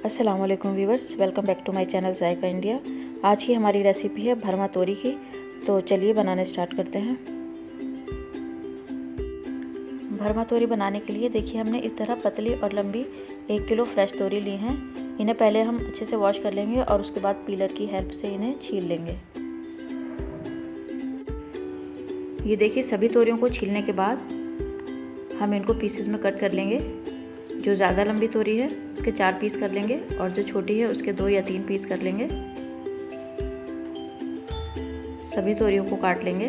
अस्सलाम वालेकुम viewers, welcome back to my channel Zaika India. आज की हमारी रेसिपी है भरमा तोरी की। तो चलिए बनाने स्टार्ट करते हैं। भरमा तोरी बनाने के लिए देखिए हमने इस तरह पतली और लंबी 1 किलो फ्रेश तोरी ली हैं। इन्हें पहले हम अच्छे से वॉश कर लेंगे और उसके बाद पीलर की हेल्प से इन्हें छील लेंगे। ये देखिए सभी तोरियों को छीलने के बाद हम इनको पीसेस में कट कर लेंगे। जो ज़्यादा लंबी तोरी है उसके 4 पीस कर लेंगे और जो छोटी है उसके 2 या 3 पीस कर लेंगे। सभी तोरियों को काट लेंगे।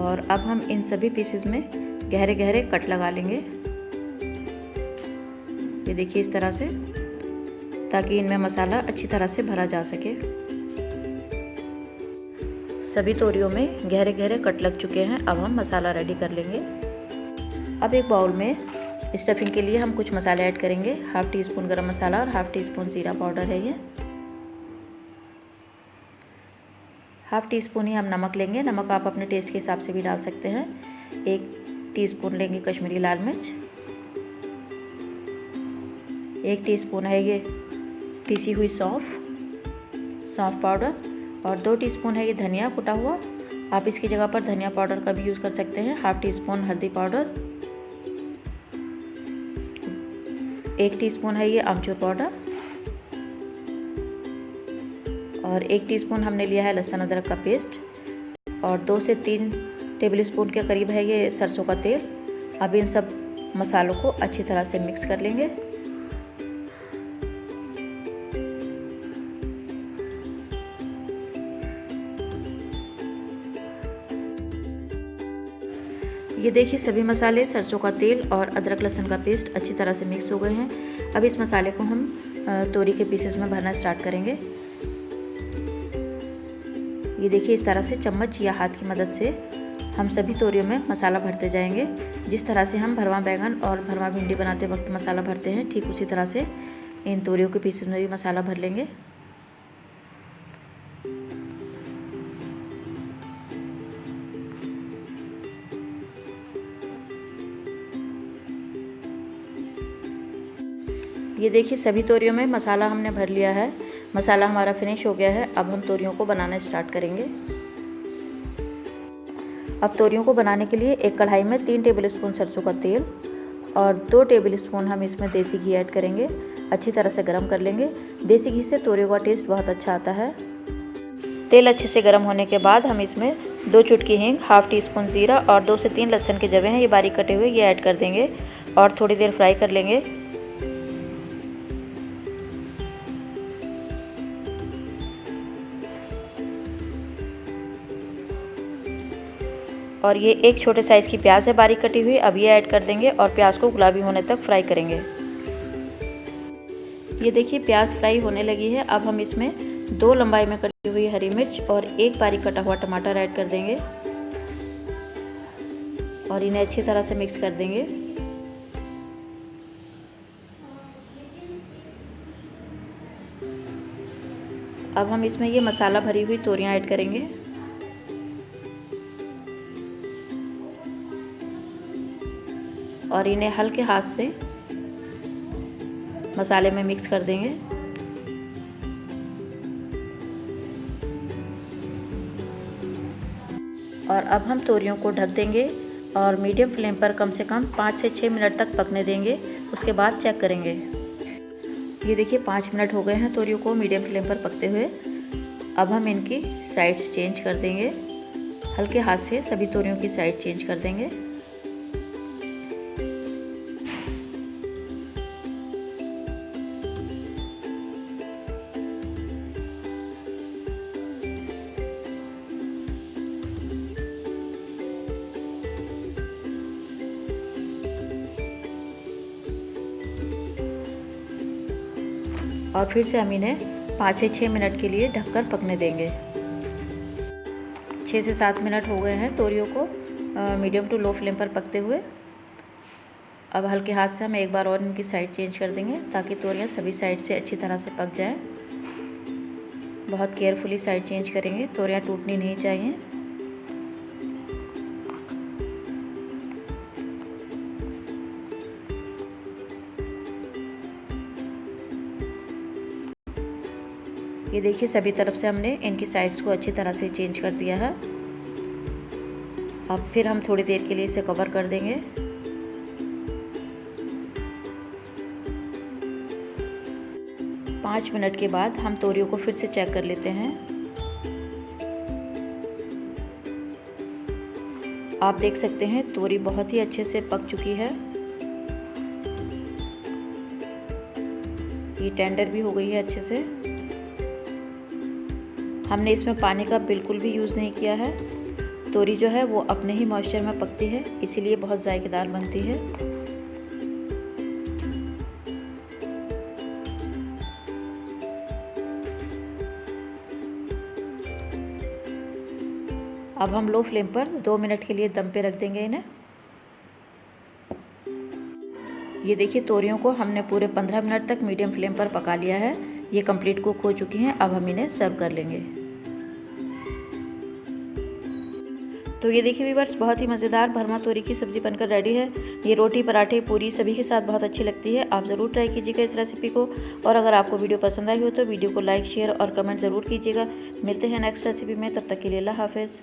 और अब हम इन सभी पीसेस में गहरे गहरे कट लगा लेंगे। ये देखिए इस तरह से, ताकि इनमें मसाला अच्छी तरह से भरा जा सके। सभी तोरियों में गहरे गहरे कट लग चुके हैं। अब हम मसाला रेडी कर लेंगे। अब एक बाउल में स्टफिंग के लिए हम कुछ मसाले ऐड करेंगे। 1/2 टीस्पून गरम मसाला और 1/2 टीस्पून जीरा पाउडर है ये। 1/2 टीस्पून ही हम नमक लेंगे। नमक आप अपने टेस्ट के हिसाब से भी डाल सकते हैं। 1 टीस्पून लेंगे कश्मीरी लाल मिर्च। 1 टीस्पून है ये पीसी हुई सौंफ पाउडर। और 2 टीस्पून है ये धनिया कुटा हुआ। आप इसकी जगह पर धनिया पाउडर का भी यूज़ कर सकते हैं। 1/2 टीस्पून हल्दी पाउडर। 1 टीस्पून है ये आमचूर पाउडर। और 1 टीस्पून हमने लिया है लहसुन अदरक का पेस्ट। और 2 से 3 टेबल स्पून के करीब है ये सरसों का तेल। अब इन सब मसालों को अच्छी तरह से मिक्स कर लेंगे। ये देखिए सभी मसाले, सरसों का तेल और अदरक लहसुन का पेस्ट अच्छी तरह से मिक्स हो गए हैं। अब इस मसाले को हम तोरी के पीसेस में भरना स्टार्ट करेंगे। ये देखिए इस तरह से चम्मच या हाथ की मदद से हम सभी तोरियों में मसाला भरते जाएंगे। जिस तरह से हम भरवा बैंगन और भरवा भिंडी बनाते वक्त मसाला भरते हैं, ठीक उसी तरह से इन तोरियों के पीसेस में भी मसाला भर लेंगे। ये देखिए सभी तोरियों में मसाला हमने भर लिया है। मसाला हमारा फिनिश हो गया है। अब हम तोरियों को बनाना स्टार्ट करेंगे। अब तोरियों को बनाने के लिए एक कढ़ाई में 3 टेबल स्पून सरसों का तेल और 2 टेबल स्पून हम इसमें देसी घी ऐड करेंगे। अच्छी तरह से गर्म कर लेंगे। देसी घी से तोरियों का टेस्ट बहुत अच्छा आता है। तेल अच्छे से गर्म होने के बाद हम इसमें 2 चुटकी हींग, 1/2 टीस्पून जीरा और 2 से 3 लहसुन के जवे हैं ये बारीक कटे हुए, ये ऐड कर देंगे और थोड़ी देर फ्राई कर लेंगे। और ये एक छोटे साइज़ की प्याज है बारीक कटी हुई। अब ये ऐड कर देंगे और प्याज को गुलाबी होने तक फ्राई करेंगे। ये देखिए प्याज फ्राई होने लगी है। अब हम इसमें 2 लंबाई में कटी हुई हरी मिर्च और 1 बारीक कटा हुआ टमाटर ऐड कर देंगे और इन्हें अच्छी तरह से मिक्स कर देंगे। अब हम इसमें ये मसाला भरी हुई तोरियां ऐड करेंगे और इन्हें हल्के हाथ से मसाले में मिक्स कर देंगे। और अब हम तोरियों को ढक देंगे और मीडियम फ्लेम पर कम से कम 5 से 6 मिनट तक पकने देंगे। उसके बाद चेक करेंगे। ये देखिए 5 मिनट हो गए हैं तोरियों को मीडियम फ्लेम पर पकते हुए। अब हम इनकी साइड्स चेंज कर देंगे। हल्के हाथ से सभी तोरियों की साइड चेंज कर देंगे। और फिर से हम इन्हें 5 से 6 मिनट के लिए ढककर पकने देंगे। 6 से 7 मिनट हो गए हैं तोरियों को मीडियम टू लो फ्लेम पर पकते हुए। अब हल्के हाथ से हम एक बार और इनकी साइड चेंज कर देंगे ताकि तोरियां सभी साइड से अच्छी तरह से पक जाएं। बहुत केयरफुली साइड चेंज करेंगे, तोरियां टूटनी नहीं चाहिए। ये देखिए सभी तरफ से हमने इनकी साइड्स को अच्छी तरह से चेंज कर दिया है। अब फिर हम थोड़ी देर के लिए इसे कवर कर देंगे। पाँच मिनट के बाद हम तोरियों को फिर से चेक कर लेते हैं। आप देख सकते हैं तोरी बहुत ही अच्छे से पक चुकी है। ये टेंडर भी हो गई है अच्छे से। हमने इसमें पानी का बिल्कुल भी यूज़ नहीं किया है। तोरी जो है वो अपने ही मॉइस्चर में पकती है, इसीलिए बहुत जायकेदार बनती है। अब हम लो फ्लेम पर 2 मिनट के लिए दम पे रख देंगे इन्हें। ये देखिए तोरियों को हमने पूरे 15 मिनट तक मीडियम फ्लेम पर पका लिया है। ये कंप्लीट कुक हो चुकी हैं। अब हम इन्हें सर्व कर लेंगे। तो ये देखिए व्यूअर्स, बहुत ही मज़ेदार भरमा तोरी की सब्ज़ी बनकर रेडी है। ये रोटी, पराठे, पूरी सभी के साथ बहुत अच्छी लगती है। आप ज़रूर ट्राई कीजिएगा इस रेसिपी को। और अगर आपको वीडियो पसंद आई हो तो वीडियो को लाइक, शेयर और कमेंट ज़रूर कीजिएगा। मिलते हैं नेक्स्ट रेसिपी में, तब तक के लिए अल्लाह हाफ़िज़।